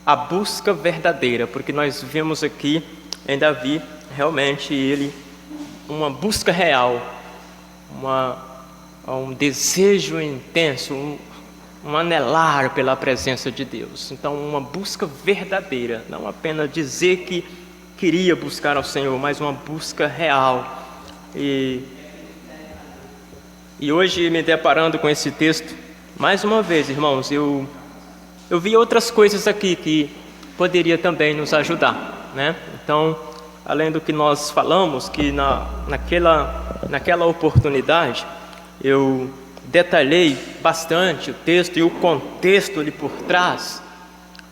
a busca verdadeira, porque nós vemos aqui em Davi, realmente ele, uma busca real, um desejo intenso, um anelar pela presença de Deus. Então, uma busca verdadeira, não apenas dizer que queria buscar ao Senhor, mas uma busca real. E hoje, me deparando com esse texto, mais uma vez, irmãos, eu vi outras coisas aqui que poderia também nos ajudar, né? Então, além do que nós falamos, que naquela oportunidade, eu detalhei bastante o texto e o contexto ali por trás.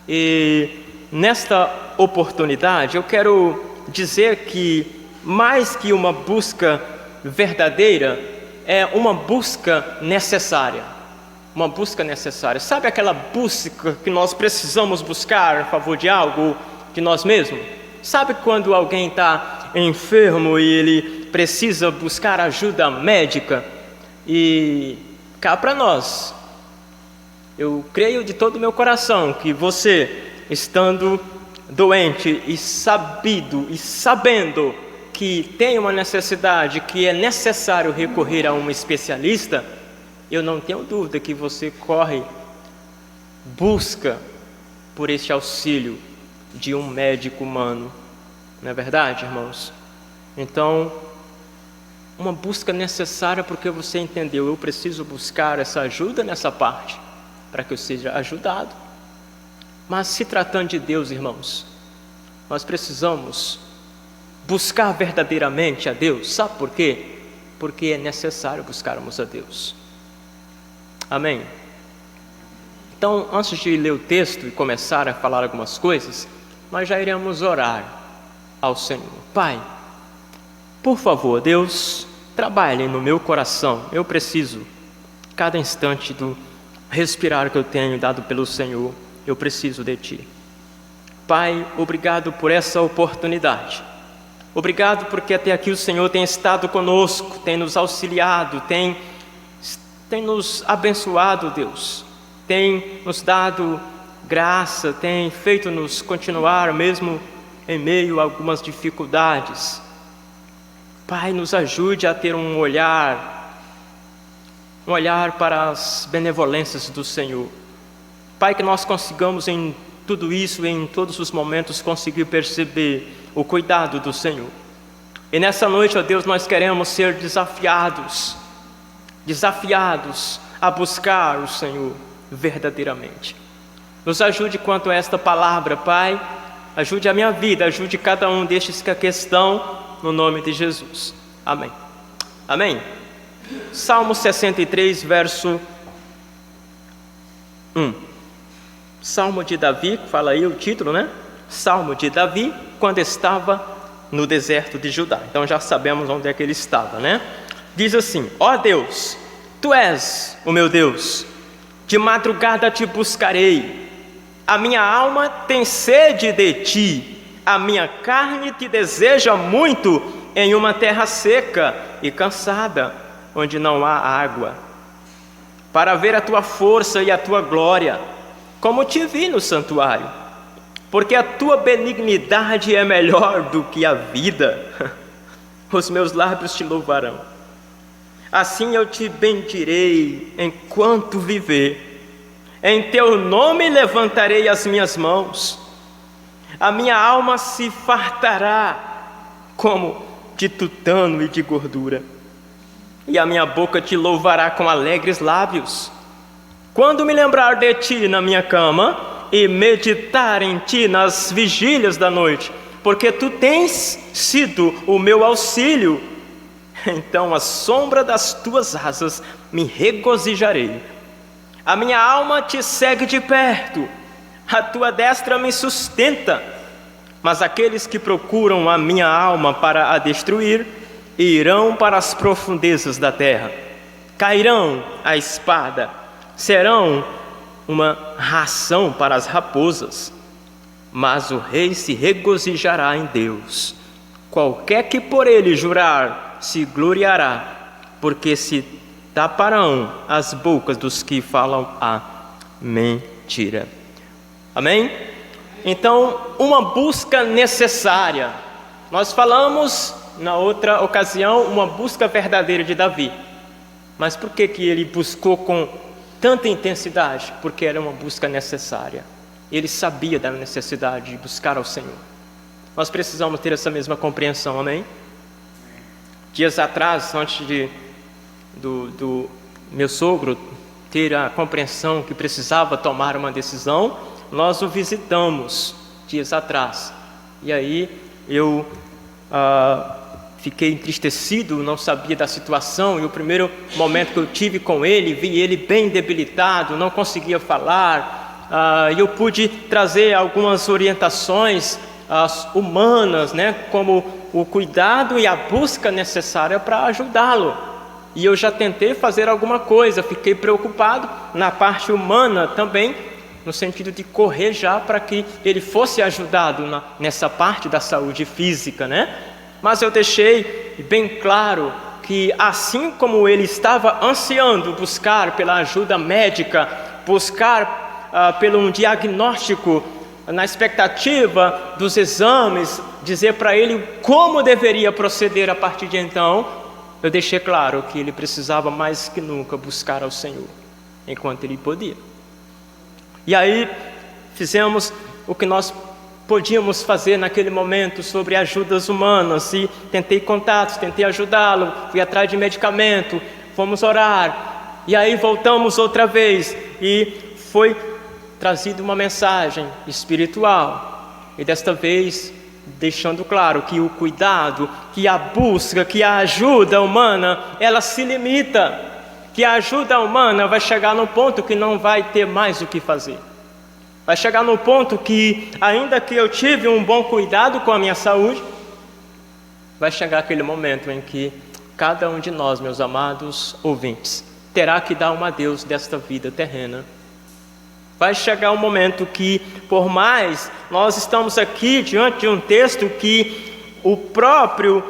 E nesta oportunidade, eu quero dizer que mais que uma busca verdadeira, é uma busca necessária. Uma busca necessária. Sabe aquela busca que nós precisamos buscar a favor de algo, de nós mesmos? Sabe quando alguém está enfermo e ele precisa buscar ajuda médica? E cá para nós, eu creio de todo o meu coração que você, estando doente e sabendo que tem uma necessidade, que é necessário recorrer a um especialista, eu não tenho dúvida que você busca por este auxílio de um médico humano. Não é verdade, irmãos? Então, uma busca necessária porque você entendeu, eu preciso buscar essa ajuda nessa parte, para que eu seja ajudado. Mas se tratando de Deus, irmãos, nós precisamos buscar verdadeiramente a Deus. Sabe por quê? Porque é necessário buscarmos a Deus. Amém? Então, antes de ler o texto e começar a falar algumas coisas, nós já iremos orar ao Senhor. Pai, por favor, Deus, trabalhe no meu coração. Eu preciso, cada instante do respirar que eu tenho dado pelo Senhor, eu preciso de Ti. Pai, obrigado por essa oportunidade. Obrigado porque até aqui o Senhor tem estado conosco, tem nos auxiliado, tem nos abençoado, Deus. Tem nos dado graça, tem feito-nos continuar mesmo em meio a algumas dificuldades. Pai, nos ajude a ter um olhar para as benevolências do Senhor. Pai, que nós consigamos em tudo isso, em todos os momentos, conseguir perceber o cuidado do Senhor. E nessa noite, ó Deus, nós queremos ser desafiados a buscar o Senhor verdadeiramente. Nos ajude quanto a esta palavra, Pai. Ajude a minha vida, ajude cada um destes que aqui estão, no nome de Jesus. Amém. Amém. Salmo 63, verso 1. Salmo de Davi, fala aí o título, né? Salmo de Davi, quando estava no deserto de Judá. Então já sabemos onde é que ele estava, né? Diz assim: ó Deus, Tu és o meu Deus, de madrugada te buscarei. A minha alma tem sede de Ti, a minha carne te deseja muito em uma terra seca e cansada, onde não há água, para ver a Tua força e a Tua glória, como Te vi no santuário, porque a Tua benignidade é melhor do que a vida. Os meus lábios Te louvarão. Assim eu Te bendirei enquanto viver. Em Teu nome levantarei as minhas mãos. A minha alma se fartará como de tutano e de gordura, e a minha boca Te louvará com alegres lábios. Quando me lembrar de Ti na minha cama e meditar em Ti nas vigílias da noite, porque Tu tens sido o meu auxílio, então à sombra das Tuas asas me regozijarei. A minha alma Te segue de perto, a Tua destra me sustenta. Mas aqueles que procuram a minha alma para a destruir, irão para as profundezas da terra. Cairão a espada, serão uma ração para as raposas. Mas o rei se regozijará em Deus. Qualquer que por ele jurar se gloriará, porque se taparão as bocas dos que falam a mentira. Amém? Então, uma busca necessária. Nós falamos, na outra ocasião, uma busca verdadeira de Davi. Mas por que ele buscou com tanta intensidade? Porque era uma busca necessária. Ele sabia da necessidade de buscar ao Senhor. Nós precisamos ter essa mesma compreensão, amém? Dias atrás, antes do meu sogro ter a compreensão que precisava tomar uma decisão, nós o visitamos dias atrás. E aí eu fiquei entristecido, não sabia da situação, e o primeiro momento que eu tive com ele, vi ele bem debilitado, não conseguia falar, e eu pude trazer algumas orientações humanas, né, como o cuidado e a busca necessária para ajudá-lo. E eu já tentei fazer alguma coisa, fiquei preocupado na parte humana também, no sentido de correr já para que ele fosse ajudado nessa parte da saúde física, né? Mas eu deixei bem claro que assim como ele estava ansiando buscar pela ajuda médica, buscar pelo um diagnóstico, na expectativa dos exames, dizer para ele como deveria proceder a partir de então, eu deixei claro que ele precisava mais que nunca buscar ao Senhor, enquanto ele podia. E aí fizemos o que nós podíamos fazer naquele momento sobre ajudas humanas, e tentei contatos, tentei ajudá-lo, fui atrás de medicamento, fomos orar, e aí voltamos outra vez, e foi trazida uma mensagem espiritual, e desta vez deixando claro que o cuidado, que a busca, que a ajuda humana, ela se limita, que a ajuda humana vai chegar no ponto que não vai ter mais o que fazer. Vai chegar no ponto que, ainda que eu tive um bom cuidado com a minha saúde, vai chegar aquele momento em que cada um de nós, meus amados ouvintes, terá que dar um adeus desta vida terrena. Vai chegar um momento que, por mais nós estamos aqui diante de um texto que o próprio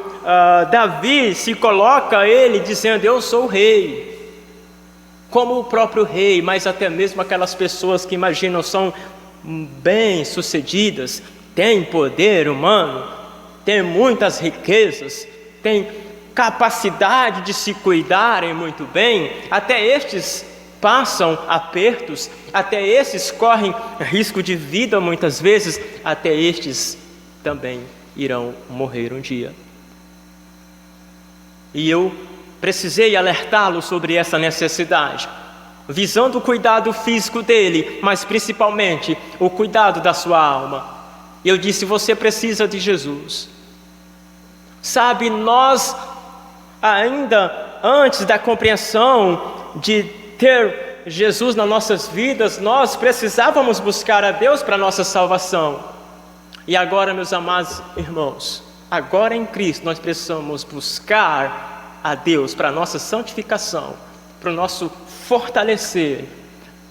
Davi se coloca ele dizendo: eu sou o rei, como o próprio rei, mas até mesmo aquelas pessoas que imaginam são bem-sucedidas, têm poder humano, têm muitas riquezas, têm capacidade de se cuidarem muito bem, até estes passam apertos, até estes correm risco de vida muitas vezes, até estes também irão morrer um dia. E eu precisei alertá-lo sobre essa necessidade, visando o cuidado físico dele, mas principalmente o cuidado da sua alma. Eu disse: você precisa de Jesus. Sabe, nós ainda antes da compreensão de ter Jesus nas nossas vidas, nós precisávamos buscar a Deus para a nossa salvação. E agora, meus amados irmãos, agora em Cristo nós precisamos buscar a Deus para a nossa santificação, para o nosso fortalecer,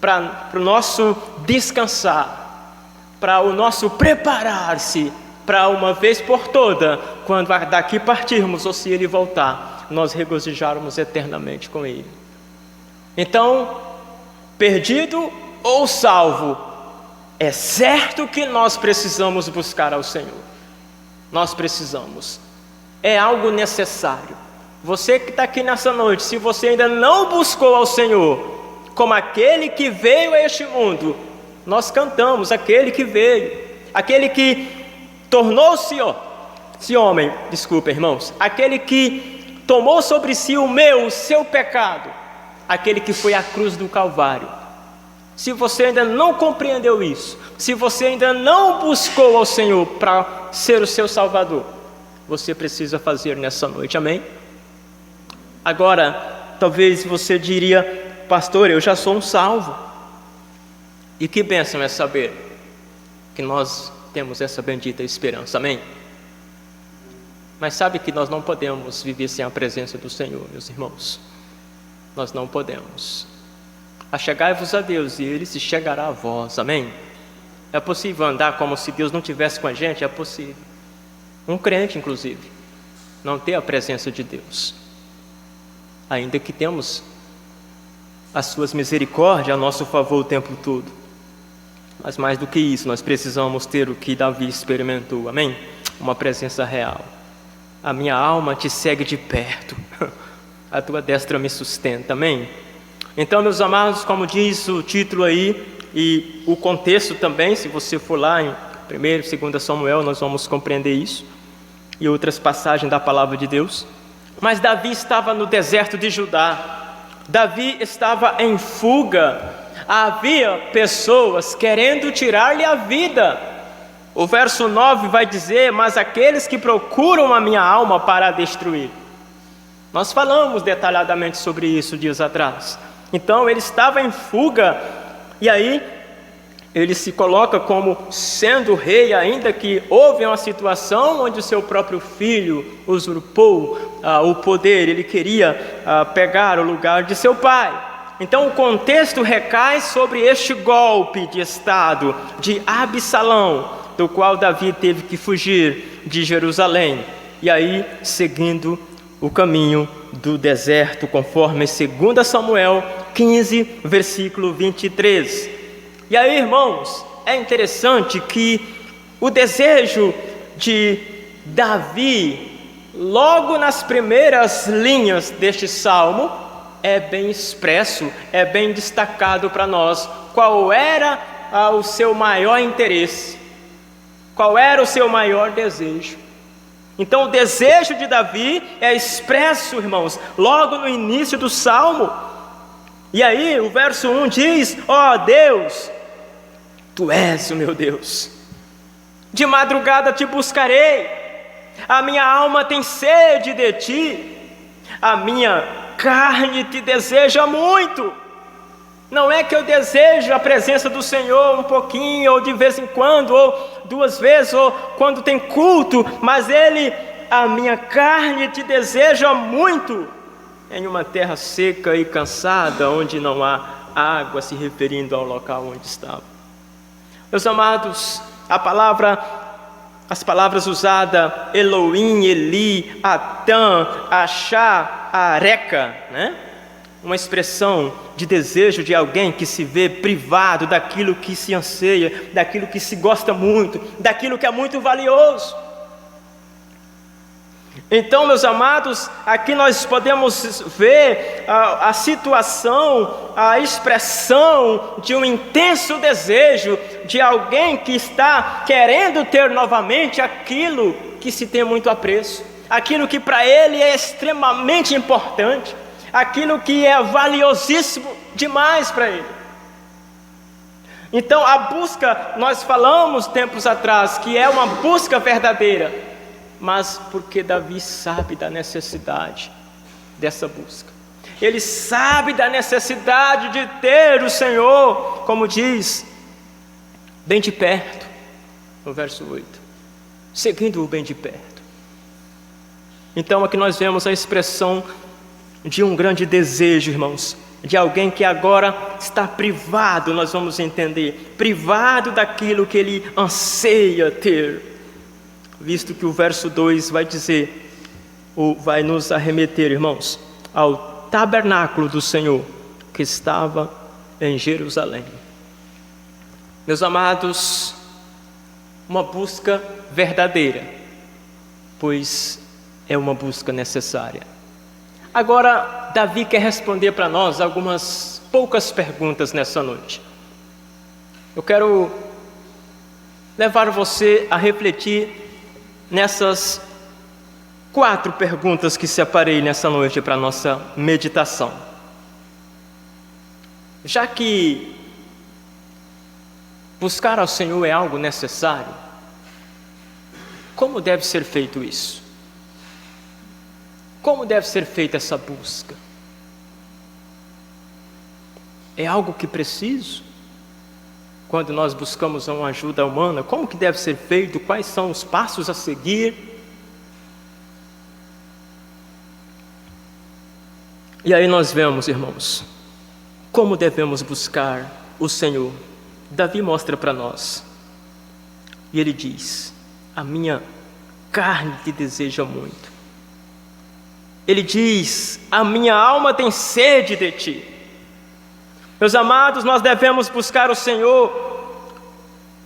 para o nosso descansar, para o nosso preparar-se, para uma vez por toda, quando daqui partirmos ou se Ele voltar, nós regozijarmos eternamente com Ele. Então, perdido ou salvo, é certo que nós precisamos buscar ao Senhor. Nós precisamos. É algo necessário. Você que está aqui nessa noite, se você ainda não buscou ao Senhor, como aquele que veio a este mundo, nós cantamos, aquele que veio, aquele que tornou-se homem, desculpa, irmãos, aquele que tomou sobre si o seu pecado, aquele que foi à cruz do Calvário. Se você ainda não compreendeu isso, se você ainda não buscou ao Senhor para ser o seu Salvador, você precisa fazer nessa noite, amém? Agora, talvez você diria: pastor, eu já sou um salvo. E que bênção é saber que nós temos essa bendita esperança, amém? Mas sabe que nós não podemos viver sem a presença do Senhor, meus irmãos. Nós não podemos. Achegai-vos a Deus e Ele se chegará a vós, amém? É possível andar como se Deus não estivesse com a gente? É possível. Um crente, inclusive, não ter a presença de Deus, ainda que temos as suas misericórdias a nosso favor o tempo todo. Mas mais do que isso, nós precisamos ter o que Davi experimentou, amém? Uma presença real. A minha alma te segue de perto, a tua destra me sustenta, amém? Então, meus amados, como diz o título aí, e o contexto também, se você for lá em 1º e 2º Samuel, nós vamos compreender isso, e outras passagens da palavra de Deus. Mas Davi estava no deserto de Judá, Davi estava em fuga, havia pessoas querendo tirar-lhe a vida. O verso 9 vai dizer: mas aqueles que procuram a minha alma para a destruir. Nós falamos detalhadamente sobre isso dias atrás. Então ele estava em fuga, e aí ele se coloca como sendo rei, ainda que houve uma situação onde o seu próprio filho usurpou o poder, ele queria pegar o lugar de seu pai. Então o contexto recai sobre este golpe de estado de Absalão, do qual Davi teve que fugir de Jerusalém, e aí seguindo o caminho do deserto, conforme 2 Samuel 15, versículo 23. E aí, irmãos, é interessante que o desejo de Davi, logo nas primeiras linhas deste salmo, é bem expresso, é bem destacado para nós. Qual era o seu maior interesse? Qual era o seu maior desejo? Então o desejo de Davi é expresso, irmãos, logo no início do salmo. E aí o verso 1 diz: ó Deus, Tu és o meu Deus, de madrugada te buscarei, a minha alma tem sede de Ti, a minha carne te deseja muito. Não é que eu desejo a presença do Senhor um pouquinho, ou de vez em quando, ou 2 vezes, ou quando tem culto, mas a minha carne te deseja muito, em uma terra seca e cansada, onde não há água, se referindo ao local onde estava. Meus amados, as palavras usadas, Elohim, Eli, Atã, Achá, Areca, né? Uma expressão de desejo de alguém que se vê privado daquilo que se anseia, daquilo que se gosta muito, daquilo que é muito valioso. Então, meus amados, aqui nós podemos ver a situação, a expressão de um intenso desejo de alguém que está querendo ter novamente aquilo que se tem muito apreço, aquilo que para ele é extremamente importante, aquilo que é valiosíssimo demais para ele. Então a busca, nós falamos tempos atrás que é uma busca verdadeira, mas porque Davi sabe da necessidade dessa busca, ele sabe da necessidade de ter o Senhor, como diz, bem de perto, no verso 8, seguindo-o bem de perto. Então aqui nós vemos a expressão de um grande desejo, irmãos, de alguém que agora está privado, nós vamos entender, privado daquilo que ele anseia ter, visto que o verso 2 vai dizer, ou vai nos arremeter, irmãos, ao tabernáculo do Senhor, que estava em Jerusalém. Meus amados, uma busca verdadeira, pois é uma busca necessária. Agora, Davi quer responder para nós algumas poucas perguntas nessa noite. Eu quero levar você a refletir nessas 4 perguntas que separei nessa noite para a nossa meditação. Já que buscar ao Senhor é algo necessário, como deve ser feito isso? Como deve ser feita essa busca? É algo que preciso? Quando nós buscamos uma ajuda humana, como que deve ser feito? Quais são os passos a seguir? E aí nós vemos, irmãos, como devemos buscar o Senhor. Davi mostra para nós, e ele diz: a minha carne te deseja muito. Ele diz: a minha alma tem sede de Ti. Meus amados, nós devemos buscar o Senhor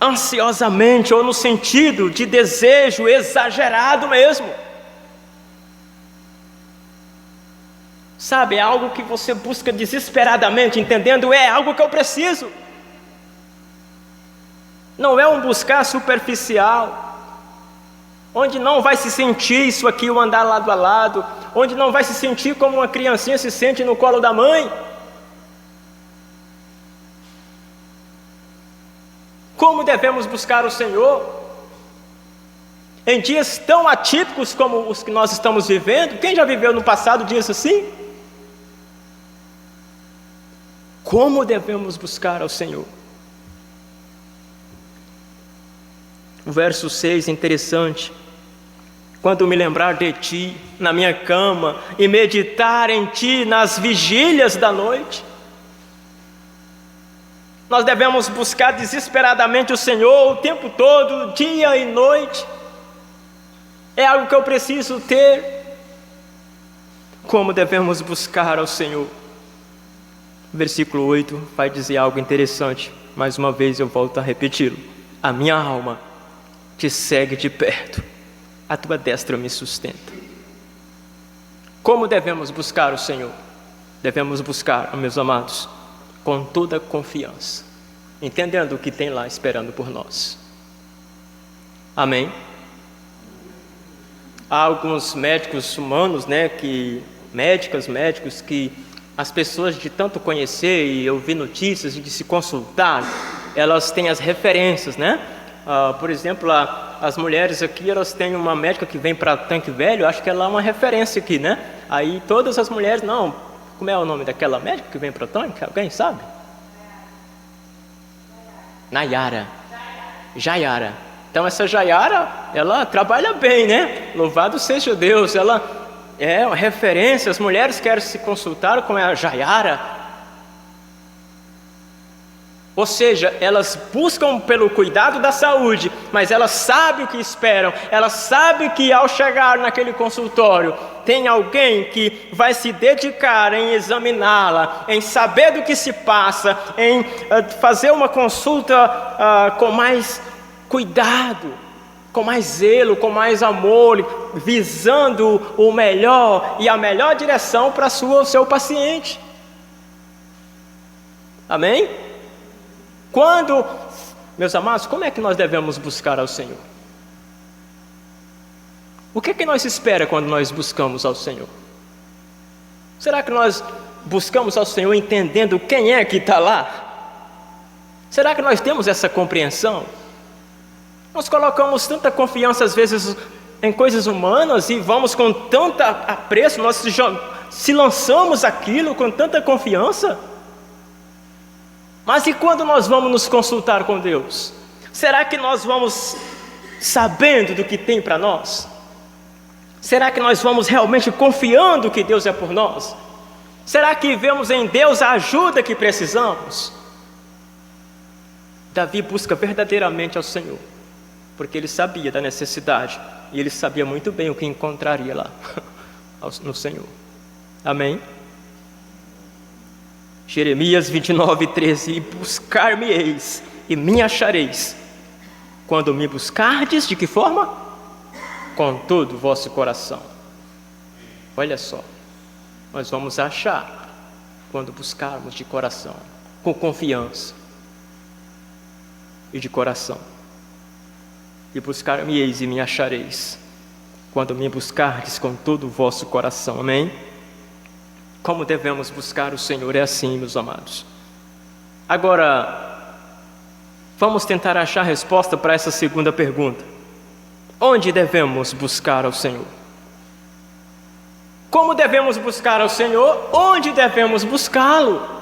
ansiosamente, ou no sentido de desejo exagerado mesmo. Sabe, é algo que você busca desesperadamente, entendendo, é algo que eu preciso. Não é um buscar superficial, onde não vai se sentir isso aqui, o andar lado a lado, onde não vai se sentir como uma criancinha se sente no colo da mãe. Como devemos buscar o Senhor? Em dias tão atípicos como os que nós estamos vivendo. Quem já viveu no passado dias assim? Como devemos buscar ao Senhor? O verso 6 é interessante. Quando me lembrar de Ti na minha cama e meditar em Ti nas vigílias da noite. Nós devemos buscar desesperadamente o Senhor o tempo todo, dia e noite. É algo que eu preciso ter. Como devemos buscar ao Senhor? Versículo 8 vai dizer algo interessante. Mais uma vez eu volto a repeti-lo. A minha alma te segue de perto, a tua destra me sustenta. Como devemos buscar o Senhor? Devemos buscar, meus amados, com toda a confiança, entendendo o que tem lá esperando por nós. Amém? Há alguns médicos humanos, médicos que as pessoas de tanto conhecer e ouvir notícias e de se consultar, elas têm as referências, por exemplo, as mulheres aqui, elas têm uma médica que vem para Tanque Velho, acho que ela é uma referência aqui, Aí todas as mulheres, como é o nome daquela médica que vem para Tanque? Alguém sabe? Jaiara. Então essa Jaiara, ela trabalha bem, Louvado seja Deus, ela é uma referência. As mulheres querem se consultar com a Jaiara. Ou seja, elas buscam pelo cuidado da saúde, mas elas sabem o que esperam. Elas sabem que ao chegar naquele consultório, tem alguém que vai se dedicar em examiná-la, em saber do que se passa, em fazer uma consulta com mais cuidado, com mais zelo, com mais amor, visando o melhor e a melhor direção para o seu paciente. Amém? Meus amados, como é que nós devemos buscar ao Senhor? O que é que nós esperamos quando nós buscamos ao Senhor? Será que nós buscamos ao Senhor entendendo quem é que está lá? Será que nós temos essa compreensão? Nós colocamos tanta confiança às vezes em coisas humanas e vamos com tanto apreço, nós se lançamos aquilo com tanta confiança. Mas e quando nós vamos nos consultar com Deus? Será que nós vamos sabendo do que tem para nós? Será que nós vamos realmente confiando que Deus é por nós? Será que vemos em Deus a ajuda que precisamos? Davi busca verdadeiramente ao Senhor, porque ele sabia da necessidade, e ele sabia muito bem o que encontraria lá, no Senhor. Amém? Jeremias 29:13, e buscar-me-eis, e me achareis, quando me buscardes, de que forma? Com todo o vosso coração. Olha só, nós vamos achar, quando buscarmos de coração, com confiança, e de coração. E buscar-me-eis e me achareis, quando me buscardes com todo o vosso coração. Amém? Como devemos buscar o Senhor? É assim, meus amados. Agora, vamos tentar achar a resposta para essa segunda pergunta. Onde devemos buscar ao Senhor? Como devemos buscar ao Senhor? Onde devemos buscá-lo?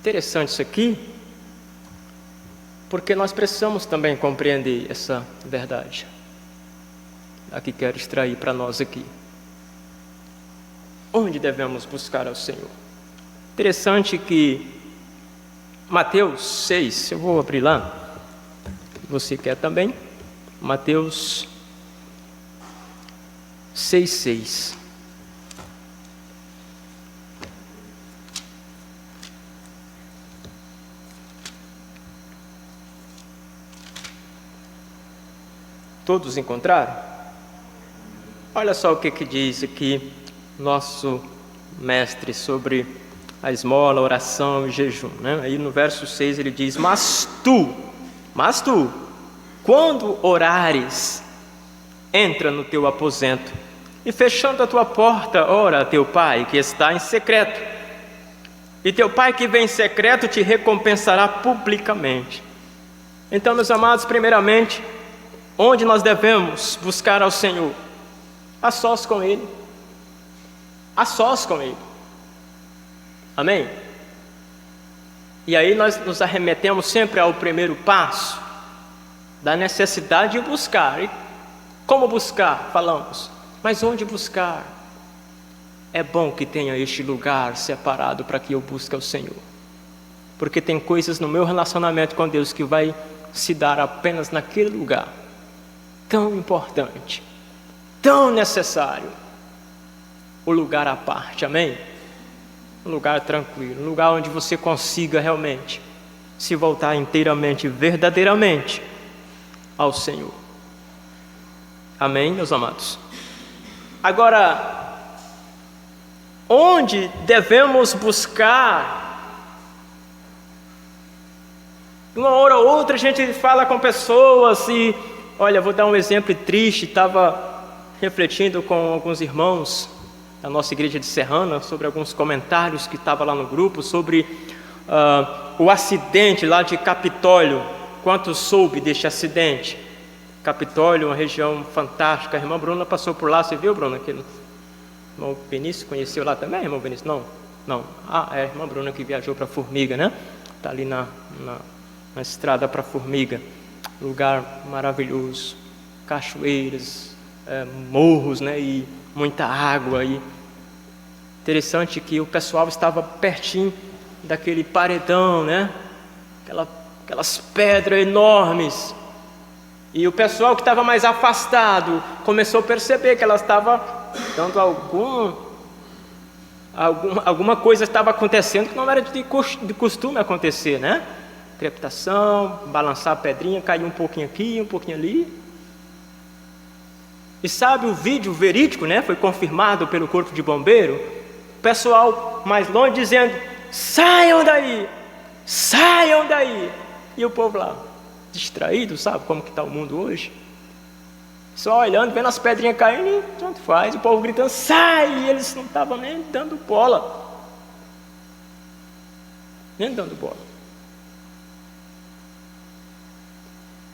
Interessante isso aqui, porque nós precisamos também compreender essa verdade. Aqui quero extrair para nós aqui. Onde devemos buscar ao Senhor? Interessante que Mateus 6, eu vou abrir lá, você quer também? Mateus 6:6. Todos encontraram? Olha só o que diz aqui nosso mestre sobre a esmola, oração e jejum, né? Aí no verso 6 ele diz: mas tu, quando orares, entra no teu aposento e fechando a tua porta, ora a teu pai que está em secreto, e teu pai que vem em secreto te recompensará publicamente. Então, meus amados, primeiramente, onde nós devemos buscar ao Senhor? A sós com Ele. A sós com Ele. Amém? E aí nós nos arremetemos sempre ao primeiro passo da necessidade de buscar. E como buscar? Falamos. Mas onde buscar? É bom que tenha este lugar separado para que eu busque ao Senhor. Porque tem coisas no meu relacionamento com Deus que vai se dar apenas naquele lugar. Tão importante, tão necessário. O lugar à parte, amém? Um lugar tranquilo, um lugar onde você consiga realmente se voltar inteiramente, verdadeiramente ao Senhor. Amém, meus amados? Agora, onde devemos buscar? Uma hora ou outra a gente fala com pessoas e, olha, vou dar um exemplo triste. Estava refletindo com alguns irmãos da nossa igreja de Serrana sobre alguns comentários que estavam lá no grupo sobre o acidente lá de Capitólio. Quanto soube deste acidente? Capitólio, uma região fantástica. A irmã Bruna passou por lá, você viu, Bruna? O irmão Benício conheceu lá também, irmão Benício? Não. É a irmã Bruna que viajou para Formiga, né? Está ali na estrada para Formiga. Lugar maravilhoso, cachoeiras, morros, né? E muita água. E interessante que o pessoal estava pertinho daquele paredão, né? Aquelas pedras enormes. E o pessoal que estava mais afastado começou a perceber que ela estava dando alguma coisa estava acontecendo que não era de costume acontecer, né? Crepitação, balançar a pedrinha, cair um pouquinho aqui, um pouquinho ali. E sabe, o vídeo verídico, né? Foi confirmado pelo corpo de bombeiro. O pessoal mais longe dizendo: saiam daí, saiam daí. E o povo lá, distraído, sabe como que está o mundo hoje? Só olhando, vendo as pedrinhas caindo e tanto faz. O povo gritando: sai! E eles não estavam nem dando bola. Nem dando bola.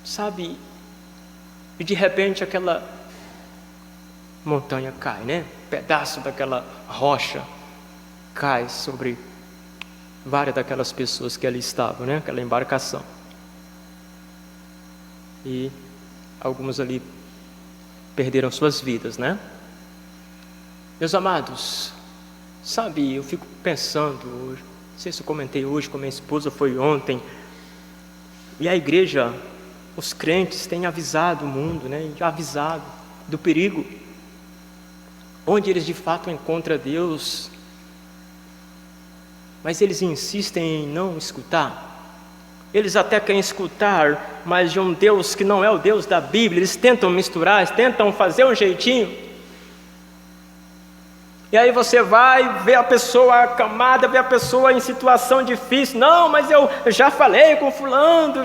Sabe? E de repente aquela montanha cai, né? Um pedaço daquela rocha cai sobre várias daquelas pessoas que ali estavam, né? Aquela embarcação. E alguns ali perderam suas vidas, né? Meus amados, sabe, eu fico pensando hoje, não sei se eu comentei hoje com minha esposa, foi ontem, e a igreja, os crentes têm avisado o mundo, né? Avisado do perigo, onde eles de fato encontram Deus, mas eles insistem em não escutar. Eles até querem escutar, mas de um Deus que não é o Deus da Bíblia. Eles tentam misturar, eles tentam fazer um jeitinho. E aí você vai ver a pessoa acamada, ver a pessoa em situação difícil. Não, mas eu já falei com fulano,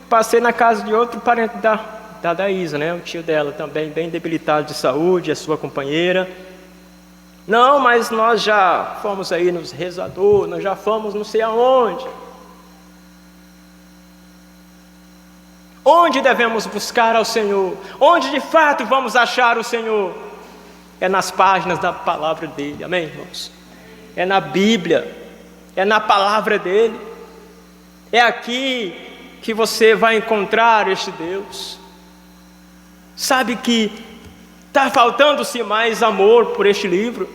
passei na casa de outro parente da Isa, né? O tio dela também, bem debilitado de saúde, a sua companheira. Não, mas nós já fomos aí nos rezadores, nós já fomos não sei aonde. Onde devemos buscar ao Senhor? Onde de fato vamos achar o Senhor? É nas páginas da palavra dele, amém, irmãos? É na Bíblia, é na palavra dele. É aqui que você vai encontrar este Deus. Sabe que está faltando-se mais amor por este livro,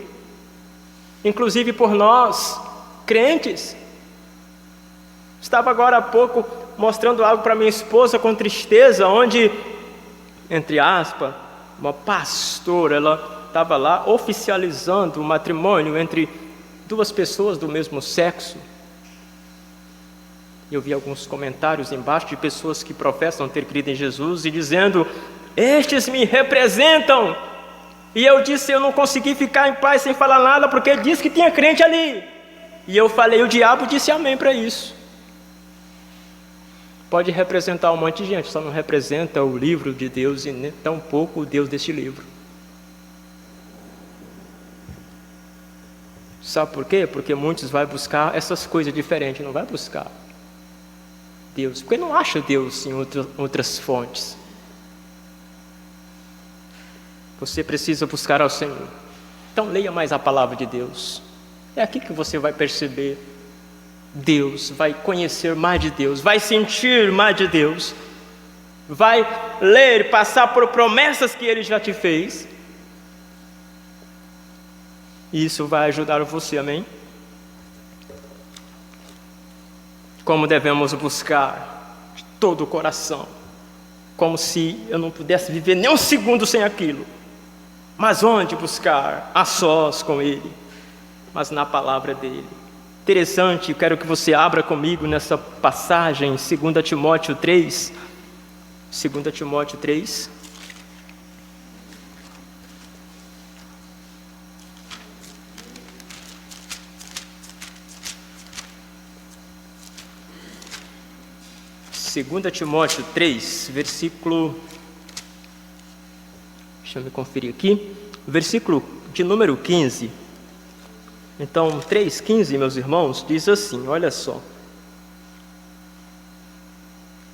inclusive por nós, crentes. Estava agora há pouco mostrando algo para minha esposa com tristeza, onde, entre aspas, uma pastora, ela estava lá oficializando o matrimônio entre duas pessoas do mesmo sexo. Eu vi alguns comentários embaixo de pessoas que professam ter crido em Jesus e dizendo: estes me representam. E eu disse: eu não consegui ficar em paz sem falar nada, porque ele disse que tinha crente ali. E eu falei: o diabo disse amém para isso. Pode representar um monte de gente, só não representa o livro de Deus e nem tampouco o Deus deste livro. Sabe por quê? Porque muitos vão buscar essas coisas diferentes, não vai buscar Deus, porque não acha Deus em outras fontes. Você precisa buscar ao Senhor. Então leia mais a palavra de Deus. É aqui que você vai perceber Deus, vai conhecer mais de Deus, vai sentir mais de Deus, vai ler, passar por promessas que Ele já te fez. Isso vai ajudar você, amém? Como devemos buscar de todo o coração, como se eu não pudesse viver nem um segundo sem aquilo. Mas onde buscar? A sós com Ele, mas na palavra dEle. Interessante, eu quero que você abra comigo nessa passagem, 2 Timóteo 3. 2 Timóteo 3. Segunda Timóteo 3, versículo... Deixa eu me conferir aqui. Versículo de número 15. Então, 3,15, meus irmãos, diz assim, olha só.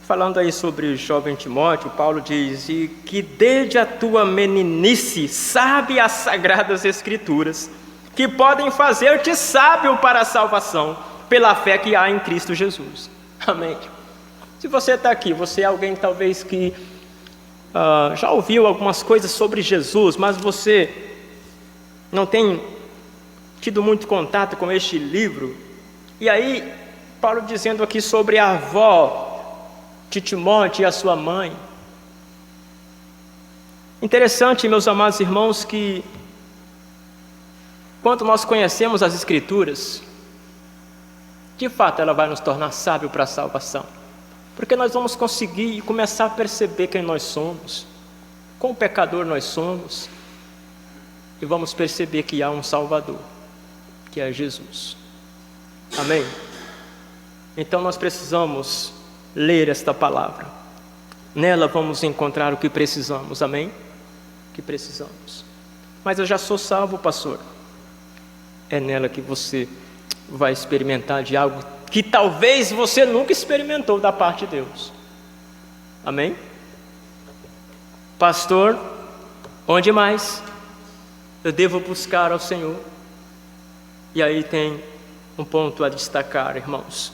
Falando aí sobre o jovem Timóteo, Paulo diz: e que desde a tua meninice sabe as sagradas escrituras, que podem fazer-te sábio para a salvação, pela fé que há em Cristo Jesus. Amém. Se você está aqui, você é alguém talvez que já ouviu algumas coisas sobre Jesus, mas você não tem tido muito contato com este livro. E aí, Paulo dizendo aqui sobre a avó de Timóteo e a sua mãe. Interessante, meus amados irmãos, que quando nós conhecemos as Escrituras, de fato ela vai nos tornar sábio para a salvação. Porque nós vamos conseguir começar a perceber quem nós somos, quão pecador nós somos, e vamos perceber que há um Salvador, que é Jesus. Amém? Então nós precisamos ler esta palavra. Nela vamos encontrar o que precisamos. Amém? O que precisamos. Mas eu já sou salvo, pastor. É nela que você vai experimentar de algo que talvez você nunca experimentou da parte de Deus. Amém? Pastor, onde mais eu devo buscar ao Senhor? E aí tem um ponto a destacar, irmãos.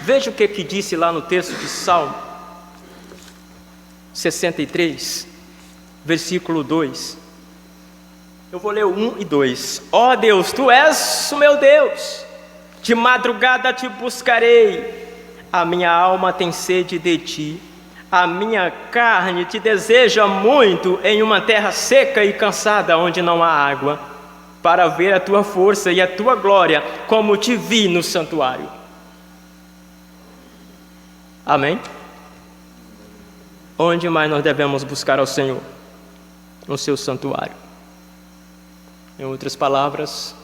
Veja o que disse lá no texto de Salmo 63, versículo 2. Eu vou ler o 1 e 2. Ó Deus, Tu és o meu Deus, de madrugada Te buscarei, a minha alma tem sede de Ti, a minha carne Te deseja muito em uma terra seca e cansada, onde não há água, para ver a Tua força e a Tua glória, como Te vi no santuário. Amém? Onde mais nós devemos buscar ao Senhor? No seu santuário. Em outras palavras,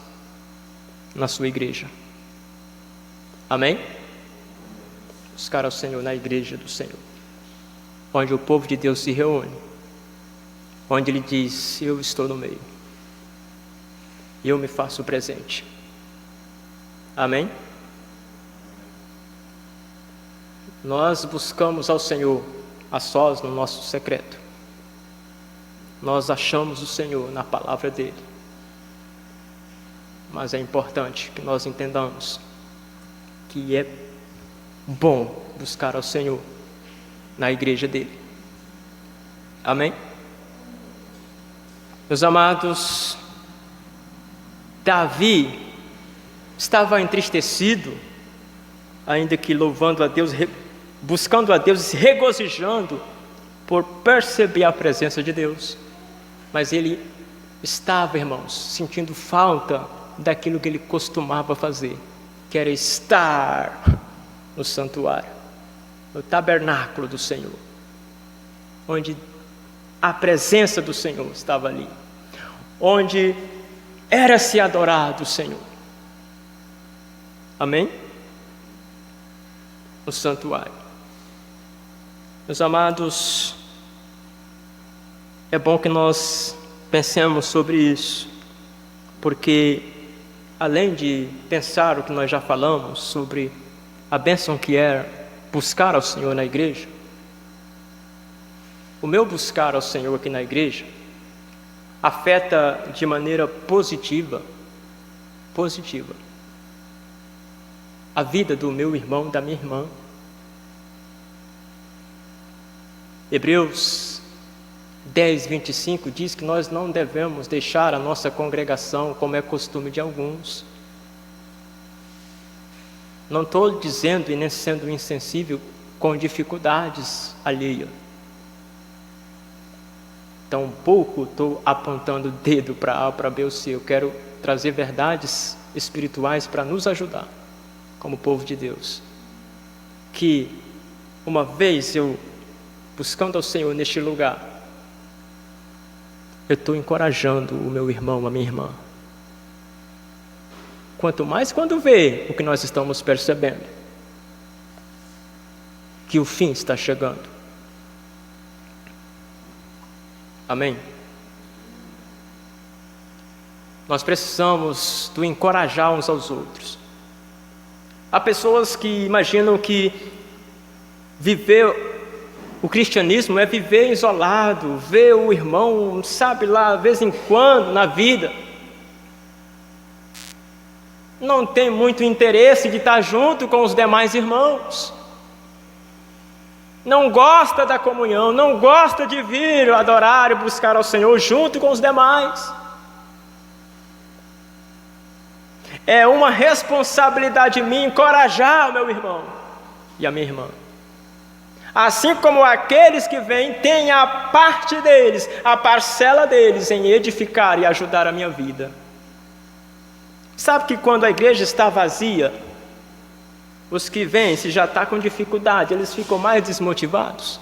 na sua igreja. Amém? Buscar ao Senhor na igreja do Senhor, onde o povo de Deus se reúne, onde Ele diz: eu estou no meio, e eu me faço presente. Amém? Nós buscamos ao Senhor a sós no nosso secreto. Nós achamos o Senhor na palavra dEle. Mas é importante que nós entendamos que é bom buscar ao Senhor na igreja dEle. Amém? Meus amados, Davi estava entristecido, ainda que louvando a Deus, buscando a Deus e se regozijando por perceber a presença de Deus. Mas ele estava, irmãos, sentindo falta daquilo que ele costumava fazer, que era estar no santuário, no tabernáculo do Senhor, onde a presença do Senhor estava ali, onde era-se adorado o Senhor. Amém? No santuário. Meus amados, é bom que nós pensemos sobre isso, porque além de pensar o que nós já falamos sobre a bênção que é buscar ao Senhor na igreja, o meu buscar ao Senhor aqui na igreja afeta de maneira positiva a vida do meu irmão e da minha irmã. Hebreus 10:25 diz que nós não devemos deixar a nossa congregação como é costume de alguns. Não estou dizendo e nem sendo insensível com dificuldades alheias. Tampouco estou apontando o dedo para A ou para B ou C. Eu quero trazer verdades espirituais para nos ajudar, como povo de Deus. Que uma vez eu buscando ao Senhor neste lugar, eu estou encorajando o meu irmão, a minha irmã. Quanto mais quando vê o que nós estamos percebendo, que o fim está chegando. Amém? Nós precisamos do encorajar uns aos outros. Há pessoas que imaginam que viver o cristianismo é viver isolado, ver o irmão, sabe lá, de vez em quando na vida. Não tem muito interesse de estar junto com os demais irmãos. Não gosta da comunhão, não gosta de vir adorar e buscar ao Senhor junto com os demais. É uma responsabilidade minha encorajar o meu irmão e a minha irmã. Assim como aqueles que vêm têm a parte deles, a parcela deles em edificar e ajudar a minha vida. Sabe que quando a igreja está vazia, os que vêm, se já está com dificuldade, eles ficam mais desmotivados,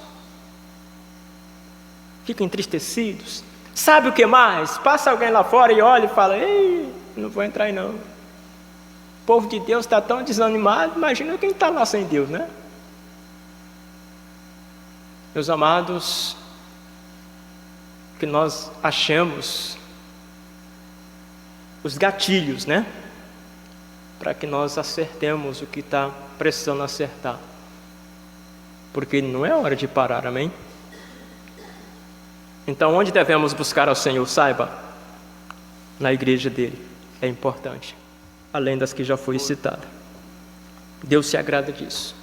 ficam entristecidos. Sabe o que mais? Passa alguém lá fora e olha e fala: ei, não vou entrar aí não. O povo de Deus está tão desanimado, imagina quem está lá sem Deus, né? Meus amados, que nós achemos os gatilhos, né? Para que nós acertemos o que está precisando acertar. Porque não é hora de parar, amém? Então, onde devemos buscar ao Senhor? Saiba, na igreja dele, é importante. Além das que já foi citada. Deus se agrada disso.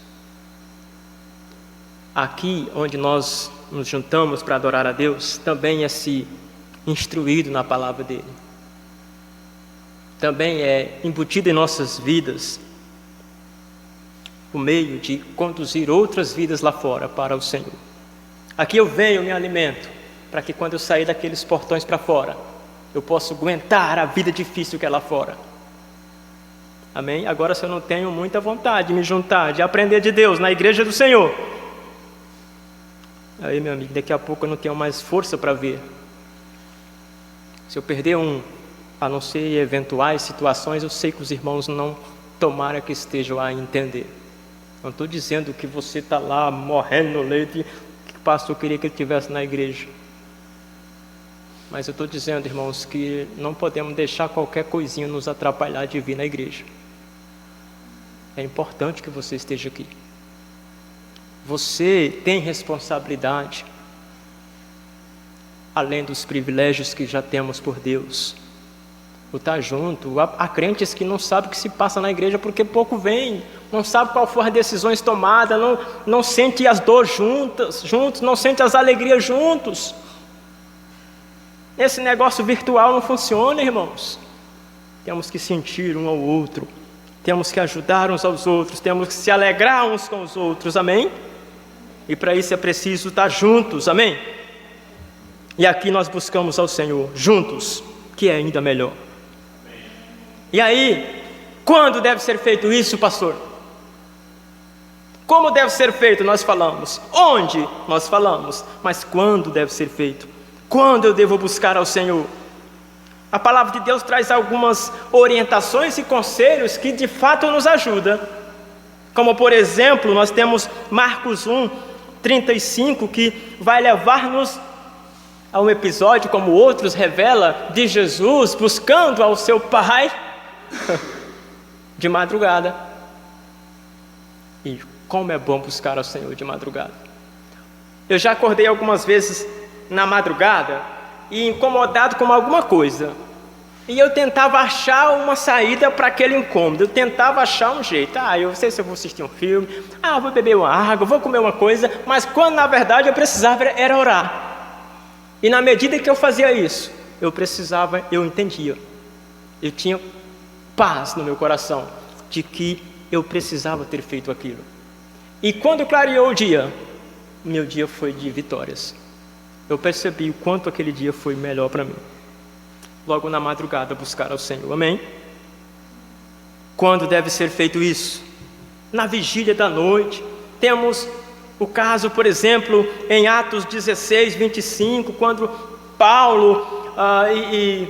Aqui, onde nós nos juntamos para adorar a Deus, também é se instruído na palavra dele. Também é embutido em nossas vidas o meio de conduzir outras vidas lá fora para o Senhor. Aqui eu venho, me alimento, para que quando eu sair daqueles portões para fora, eu possa aguentar a vida difícil que é lá fora. Amém? Agora, se eu não tenho muita vontade de me juntar, de aprender de Deus na igreja do Senhor, aí, meu amigo, daqui a pouco eu não tenho mais força para ver. Se eu perder a não ser em eventuais situações, eu sei que os irmãos não tomara que estejam a entender. Não estou dizendo que você está lá morrendo no leito e que o pastor queria que ele estivesse na igreja. Mas eu estou dizendo, irmãos, que não podemos deixar qualquer coisinha nos atrapalhar de vir na igreja. É importante que você esteja aqui. Você tem responsabilidade, além dos privilégios que já temos por Deus. O estar junto. Há crentes que não sabem o que se passa na igreja porque pouco vem, não sabe qual foram as decisões tomadas, não sente as dores juntos, não sente as alegrias juntos. Esse negócio virtual não funciona, irmãos. Temos que sentir um ao outro, temos que ajudar uns aos outros, temos que se alegrar uns com os outros, amém? E para isso é preciso estar juntos, amém? E aqui nós buscamos ao Senhor juntos, que é ainda melhor. E aí, quando deve ser feito isso, pastor? Como deve ser feito, nós falamos. Onde, nós falamos. Mas quando deve ser feito? Quando eu devo buscar ao Senhor? A palavra de Deus traz algumas orientações e conselhos que de fato nos ajudam. Como por exemplo, nós temos Marcos 1:35, que vai levar-nos a um episódio, como outros revela, de Jesus buscando ao seu Pai de madrugada. E como é bom buscar ao Senhor de madrugada. Eu já acordei algumas vezes na madrugada e incomodado com alguma coisa. E eu tentava achar uma saída para aquele incômodo. Eu tentava achar um jeito. Eu não sei se eu vou assistir um filme. Vou beber uma água, vou comer uma coisa. Mas quando na verdade eu precisava era orar. E na medida que eu fazia isso, eu entendia. Eu tinha paz no meu coração de que eu precisava ter feito aquilo. E quando clareou o dia, meu dia foi de vitórias. Eu percebi o quanto aquele dia foi melhor para mim. Logo na madrugada buscar ao Senhor, amém? Quando deve ser feito isso? Na vigília da noite. Temos o caso, por exemplo, em Atos 16:25, quando Paulo e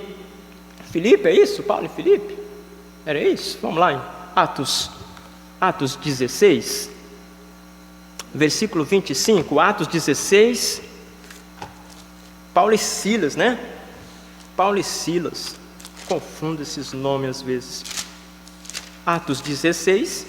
Filipe, é isso? Paulo e Filipe? Era isso? Vamos lá em Atos 16, versículo 25, Atos 16, Paulo e Silas, né? Paulo e Silas, confundo esses nomes às vezes. Atos 16,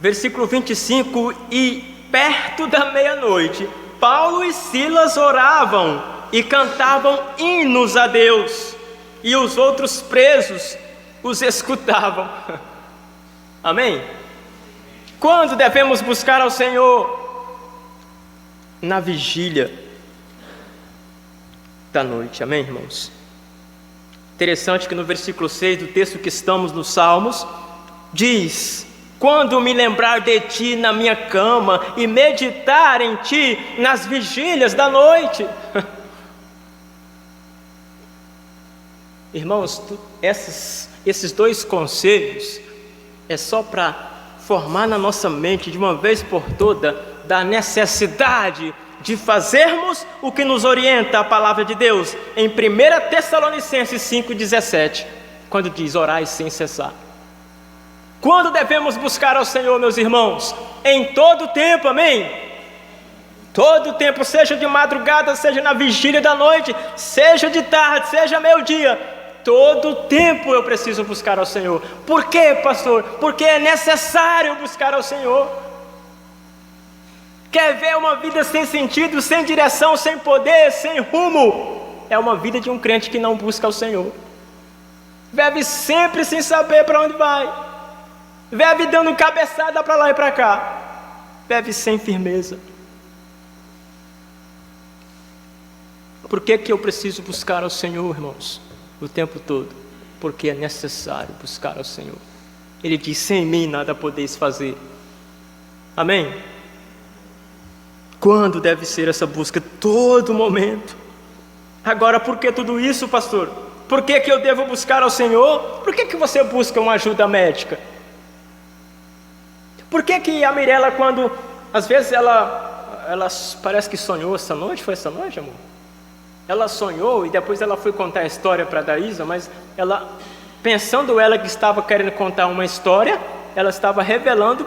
versículo 25, e perto da meia-noite, Paulo e Silas oravam e cantavam hinos a Deus, e os outros presos os escutavam. Amém? Quando devemos buscar ao Senhor? Na vigília da noite, amém, irmãos? Interessante que no versículo 6 do texto que estamos nos Salmos, diz: quando me lembrar de ti na minha cama e meditar em ti nas vigílias da noite. Irmãos, esses dois conselhos é só para formar na nossa mente de uma vez por toda da necessidade de fazermos o que nos orienta a palavra de Deus em 1 Tessalonicenses 5:17, quando diz: orai sem cessar. Quando devemos buscar ao Senhor, meus irmãos? Em todo tempo, amém? Todo tempo, seja de madrugada, seja na vigília da noite, seja de tarde, seja meio-dia, todo tempo eu preciso buscar ao Senhor. Por quê, pastor? Porque é necessário buscar ao Senhor. Quer ver uma vida sem sentido, sem direção, sem poder, sem rumo? É uma vida de um crente que não busca ao Senhor. Vive sempre sem saber para onde vai. Vive dando cabeçada para lá e para cá. Vive sem firmeza. Por que eu preciso buscar ao Senhor, irmãos? O tempo todo. Porque é necessário buscar ao Senhor. Ele diz: sem mim nada podeis fazer. Amém? Quando deve ser essa busca? Todo momento. Agora, por que tudo isso, pastor? Por que eu devo buscar ao Senhor? Por que você busca uma ajuda médica? Por que a Mirella, quando às vezes ela parece que sonhou essa noite? Foi essa noite, amor? Ela sonhou e depois ela foi contar a história para a Daísa, mas pensando ela que estava querendo contar uma história, ela estava revelando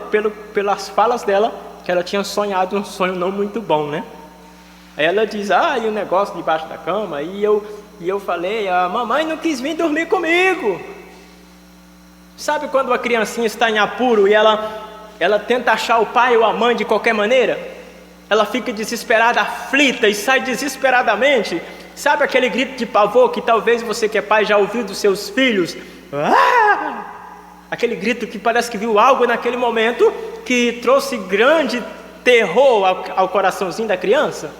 pelas falas dela que ela tinha sonhado um sonho não muito bom, né? Aí ela diz: e o negócio debaixo da cama, e eu falei: a mamãe não quis vir dormir comigo. Sabe quando a criancinha está em apuro e ela tenta achar o pai ou a mãe de qualquer maneira? Ela fica desesperada, aflita e sai desesperadamente. Sabe aquele grito de pavor que talvez você que é pai já ouviu dos seus filhos? Aquele grito que parece que viu algo naquele momento que trouxe grande terror ao coraçãozinho da criança.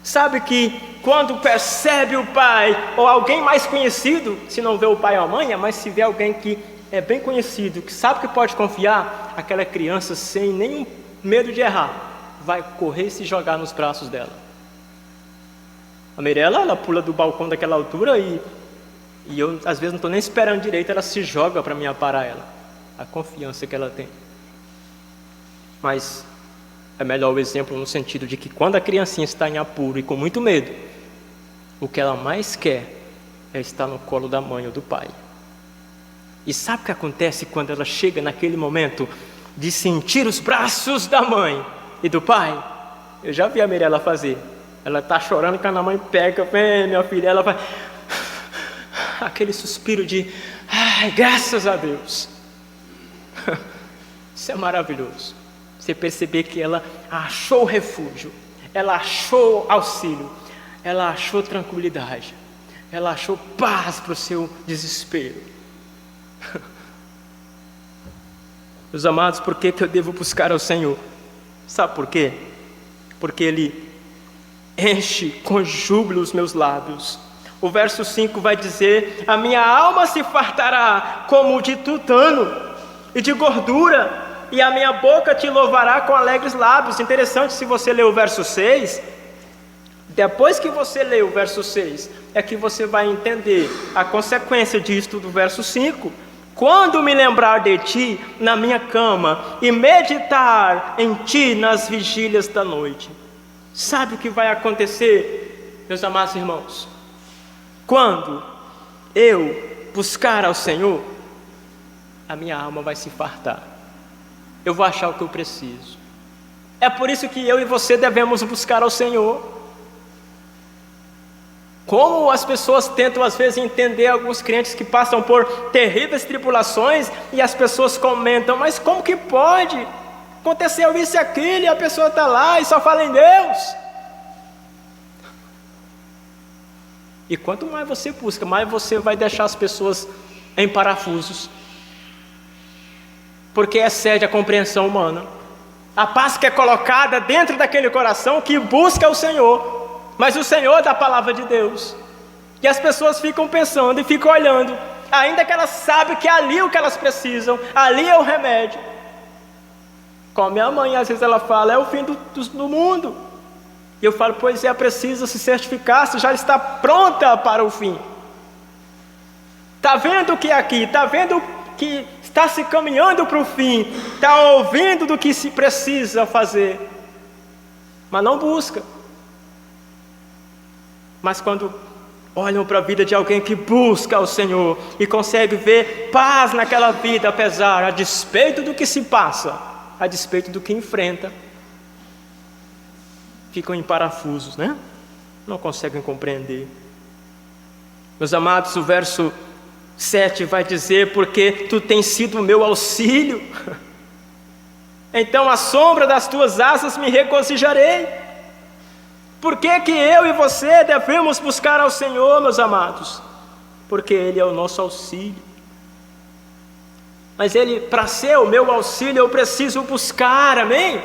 Sabe que quando percebe o pai ou alguém mais conhecido, se não vê o pai ou a mãe, mas se vê alguém que é bem conhecido, que sabe que pode confiar, aquela criança sem nenhum medo de errar, vai correr e se jogar nos braços dela. A Mirella, ela pula do balcão daquela altura e E eu, às vezes, não estou nem esperando direito, ela se joga para me aparar ela. A confiança que ela tem. Mas é melhor o exemplo no sentido de que quando a criancinha está em apuro e com muito medo, o que ela mais quer é estar no colo da mãe ou do pai. E sabe o que acontece quando ela chega naquele momento de sentir os braços da mãe e do pai? Eu já vi a Mirella fazer. Ela está chorando quando a mãe pega, vem minha filha, ela vai... aquele suspiro de, ai, graças a Deus. Isso é maravilhoso. Você perceber que ela achou refúgio, ela achou auxílio, ela achou tranquilidade, ela achou paz para o seu desespero. Meus amados, por que eu devo buscar ao Senhor? Sabe por quê? Porque Ele enche com júbilo os meus lábios. O verso 5 vai dizer: a minha alma se fartará como de tutano e de gordura, e a minha boca te louvará com alegres lábios. Interessante, se você ler o verso 6, depois que você lê o verso 6, é que você vai entender a consequência disto do verso 5. Quando me lembrar de ti na minha cama e meditar em ti nas vigílias da noite. Sabe o que vai acontecer, meus amados irmãos? Quando eu buscar ao Senhor, a minha alma vai se fartar. Eu vou achar o que eu preciso. É por isso que eu e você devemos buscar ao Senhor. Como as pessoas tentam às vezes entender alguns crentes que passam por terríveis tribulações, e as pessoas comentam: mas como que pode? Aconteceu isso e aquilo, e a pessoa está lá e só fala em Deus. E quanto mais você busca, mais você vai deixar as pessoas em parafusos, porque excede a compreensão humana. A paz que é colocada dentro daquele coração que busca o Senhor, mas o Senhor da palavra de Deus. E as pessoas ficam pensando e ficam olhando, ainda que elas sabem que ali é o que elas precisam, ali é o remédio. Como minha mãe, às vezes ela fala: é o fim do mundo. E eu falo: pois é, precisa se certificar se já está pronta para o fim. Está vendo que aqui, está vendo que está se caminhando para o fim, está ouvindo do que se precisa fazer, mas não busca. Mas quando olham para a vida de alguém que busca o Senhor e consegue ver paz naquela vida, apesar, a despeito do que se passa, a despeito do que enfrenta, ficam em parafusos, né? Não conseguem compreender. Meus amados, o verso 7 vai dizer: porque tu tens sido o meu auxílio, então à sombra das tuas asas me regozijarei. Por que eu e você devemos buscar ao Senhor, meus amados? Porque Ele é o nosso auxílio. Mas Ele, para ser o meu auxílio, eu preciso buscar, amém?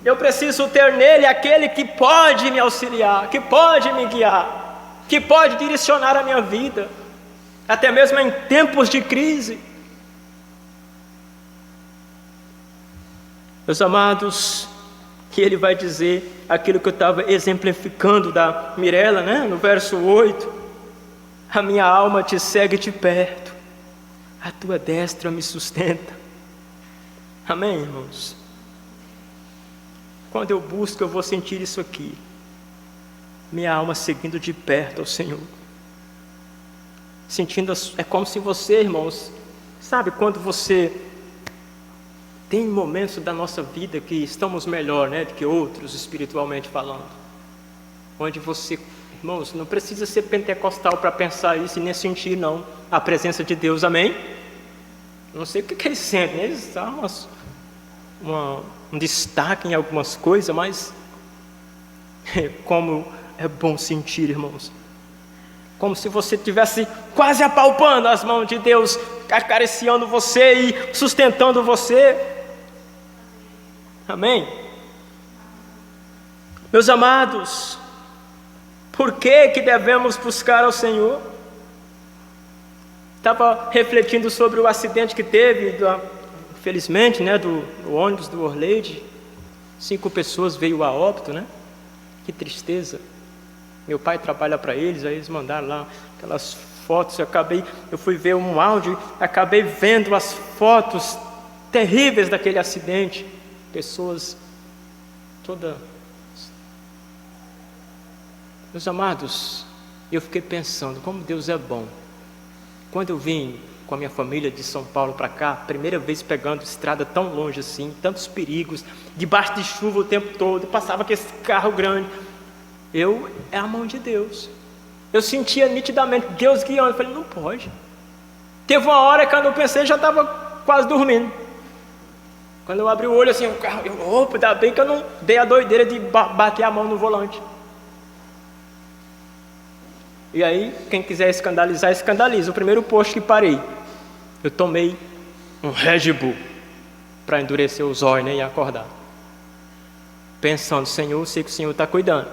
Eu preciso ter nele aquele que pode me auxiliar, que pode me guiar, que pode direcionar a minha vida, até mesmo em tempos de crise. Meus amados, que ele vai dizer aquilo que eu estava exemplificando da Mirella, né? No verso 8: a minha alma te segue de perto, a tua destra me sustenta. Amém, irmãos? Quando eu busco, eu vou sentir isso aqui, minha alma seguindo de perto ao Senhor, sentindo, é como se você, irmãos, sabe quando você tem momentos da nossa vida que estamos melhor, né, do que outros, espiritualmente falando, onde você, irmãos, não precisa ser pentecostal para pensar isso e nem sentir, não, a presença de Deus, amém? Não sei o que eles sentem, eles dão um destaque em algumas coisas, mas como é bom sentir, irmãos, como se você estivesse quase apalpando as mãos de Deus, acariciando você e sustentando você. Amém? Meus amados, por que devemos buscar ao Senhor? Estava refletindo sobre o acidente que teve, infelizmente, né, do ônibus do Orleide. 5 pessoas veio a óbito, né? Que tristeza. Meu pai trabalha para eles, aí eles mandaram lá aquelas fotos, eu fui ver um áudio, acabei vendo as fotos terríveis daquele acidente, pessoas todas. Meus amados, eu fiquei pensando, como Deus é bom. Quando eu vim com a minha família de São Paulo para cá, primeira vez pegando estrada tão longe assim, tantos perigos, debaixo de chuva o tempo todo, passava aquele carro grande, é a mão de Deus. Eu sentia nitidamente Deus guiando. Eu falei, não pode. Teve uma hora que quando eu pensei, já estava quase dormindo. Quando eu abri o olho assim, o carro, opa, ainda bem que eu não dei a doideira de bater a mão no volante. E aí, quem quiser escandalizar, escandaliza. O primeiro posto que parei, eu tomei um Red Bull para endurecer os olhos, né, e acordar. Pensando, Senhor, eu sei que o Senhor está cuidando,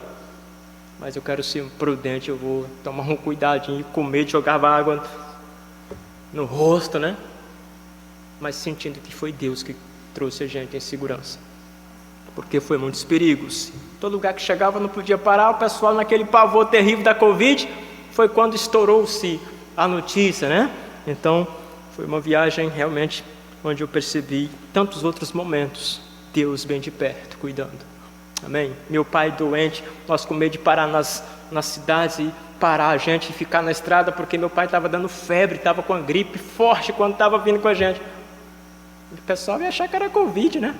mas eu quero ser prudente, eu vou tomar um cuidadinho, com medo de jogar água no rosto, né? Mas sentindo que foi Deus que trouxe a gente em segurança, porque foi muitos perigos. Todo lugar que chegava não podia parar, o pessoal naquele pavor terrível da Covid, foi quando estourou-se a notícia, né? Então, foi uma viagem realmente onde eu percebi tantos outros momentos, Deus bem de perto, cuidando. Amém? Meu pai doente, nós com medo de parar nas cidades e parar a gente e ficar na estrada, porque meu pai estava dando febre, estava com a gripe forte quando estava vindo com a gente. O pessoal ia achar que era Covid, né?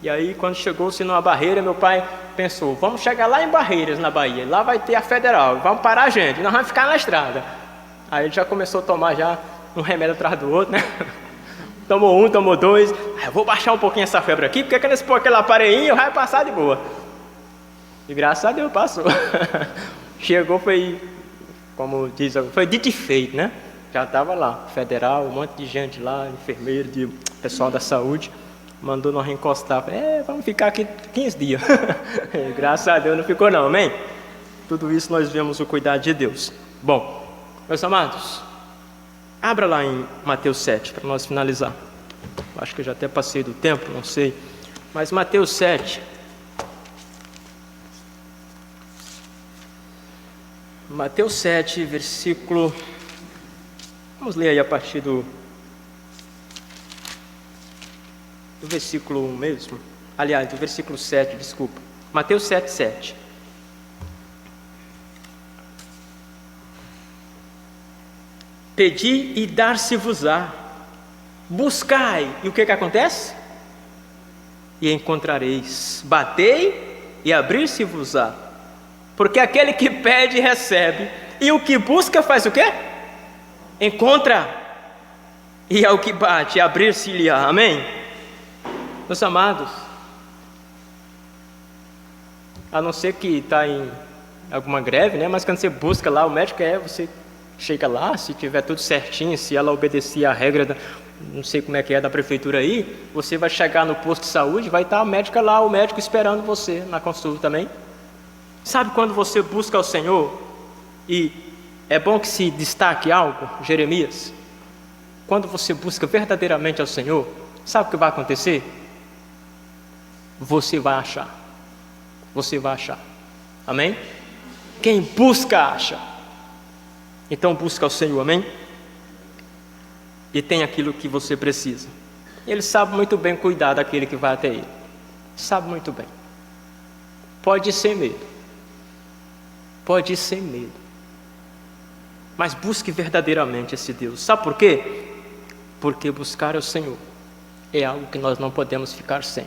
E aí, quando chegou-se numa barreira, meu pai pensou, vamos chegar lá em Barreiras, na Bahia, lá vai ter a Federal, vamos parar a gente, nós vamos ficar na estrada. Aí ele já começou a tomar já um remédio atrás do outro, né? Tomou um, tomou dois, eu vou baixar um pouquinho essa febre aqui, porque quando esse pôr aquele aparelhinho, vai passar de boa. E graças a Deus passou. Chegou, foi, como diz, foi dito e feito, né? Já estava lá, Federal, um monte de gente lá, enfermeiro, de pessoal da saúde, mandou nós encostar, vamos ficar aqui 15 dias. Graças a Deus não ficou não, amém? Tudo isso nós vemos o cuidado de Deus. Bom, meus amados, abra lá em Mateus 7, para nós finalizar. Acho que eu já até passei do tempo, não sei. Mas Mateus 7. Mateus 7, versículo... Vamos ler aí a partir do versículo 1 mesmo. Aliás, do versículo 7, desculpa. Mateus 7, 7. Pedi e dar-se-vos-á, buscai, e o que acontece? E encontrareis, batei e abrir-se-vos-á, porque aquele que pede recebe, e o que busca faz o quê? Encontra, e ao que bate, abrir-se-lhe-á, amém? Meus amados, a não ser que está em alguma greve, né? Mas quando você busca lá, o médico você chega lá, se tiver tudo certinho, se ela obedecer a regra, não sei como é que é da prefeitura aí, você vai chegar no posto de saúde, vai estar a médica lá, o médico esperando você na consulta também. Sabe quando você busca o Senhor, e é bom que se destaque algo, Jeremias, quando você busca verdadeiramente ao Senhor, sabe o que vai acontecer? Você vai achar. Você vai achar. Amém? Quem busca, acha. Então busca ao Senhor, amém? E tem aquilo que você precisa. Ele sabe muito bem cuidar daquele que vai até Ele. Sabe muito bem. Pode ir sem medo. Pode ir sem medo. Mas busque verdadeiramente esse Deus. Sabe por quê? Porque buscar ao Senhor é algo que nós não podemos ficar sem.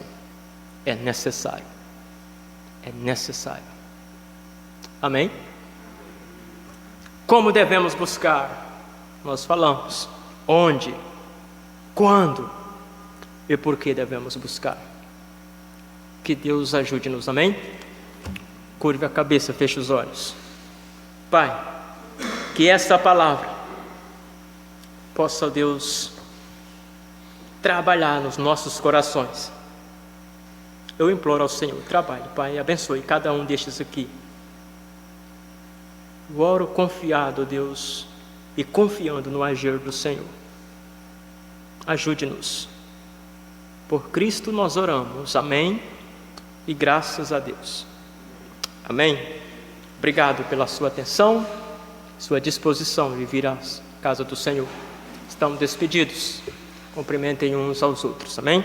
É necessário. É necessário. Amém? Como devemos buscar? Nós falamos. Onde? Quando? E por que devemos buscar? Que Deus ajude-nos, amém? Curve a cabeça, feche os olhos. Pai, que esta palavra possa, Deus, trabalhar nos nossos corações. Eu imploro ao Senhor, trabalhe, Pai, abençoe cada um destes aqui. Eu oro confiado, Deus, e confiando no agir do Senhor. Ajude-nos. Por Cristo nós oramos, amém, e graças a Deus. Amém. Obrigado pela sua atenção. sua disposição de vir à casa do Senhor. Estamos despedidos. Cumprimentem uns aos outros. Amém?